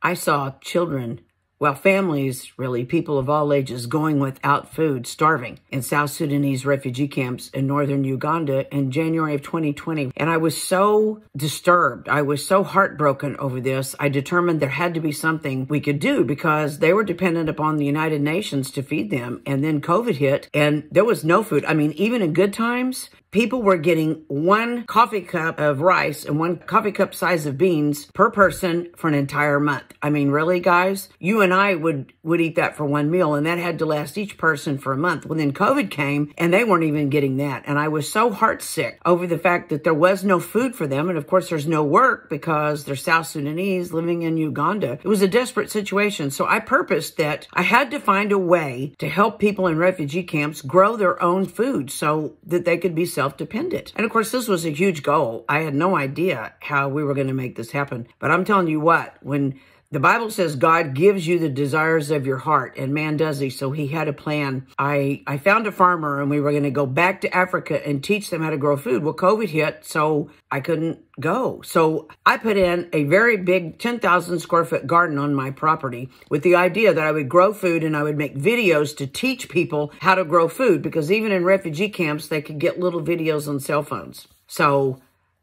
I saw children, well, families, really, people of all ages going without food, starving in South Sudanese refugee camps in northern Uganda in January of 2020. And I was so disturbed. I was so heartbroken over this. I determined there had to be something we could do because they were dependent upon the United Nations to feed them. And then COVID hit and there was no food. I mean, even in good times, people were getting 1 coffee cup of rice and 1 coffee cup size of beans per person for an entire month. I mean, really, guys? You and I would eat that for 1 meal, and that had to last each person for a month. Well, then COVID came, and they weren't even getting that. And I was so heartsick over the fact that there was no food for them. And, of course, there's no work because they're South Sudanese living in Uganda. It was a desperate situation. So I purposed that I had to find a way to help people in refugee camps grow their own food so that they could be self-dependent. And, of course, this was a huge goal. I had no idea how we were going to make this happen. But I'm telling you what, when the Bible says God gives you the desires of your heart, and man does he. So he had a plan. I found a farmer and we were going to go back to Africa and teach them how to grow food. Well, COVID hit, so I couldn't go. So I put in a very big 10,000 square foot garden on my property with the idea that I would grow food and I would make videos to teach people how to grow food, because even in refugee camps, they could get little videos on cell phones. So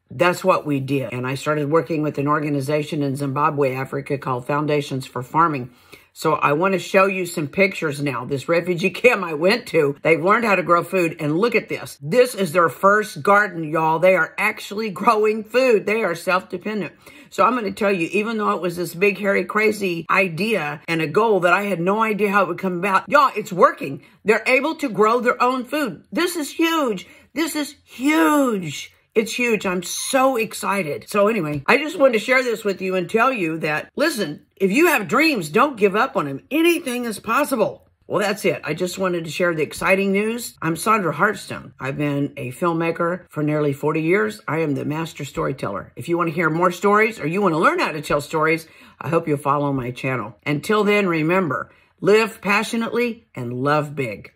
that's what we did. And I started working with an organization in Zimbabwe, Africa, called Foundations for Farming. So I want to show you some pictures now. This refugee camp I went to, they've learned how to grow food. And look at this. This is their first garden, y'all. They are actually growing food. They are self-dependent. So I'm going to tell you, even though it was this big, hairy, crazy idea and a goal that I had no idea how it would come about, y'all, it's working. They're able to grow their own food. This is huge. This is huge. It's huge. I'm so excited. So anyway, I just wanted to share this with you and tell you that, listen, if you have dreams, don't give up on them. Anything is possible. Well, that's it. I just wanted to share the exciting news. I'm Sandra Hartstone. I've been a filmmaker for nearly 40 years. I am the master storyteller. If you want to hear more stories or you want to learn how to tell stories, I hope you'll follow my channel. Until then, remember, live passionately and love big.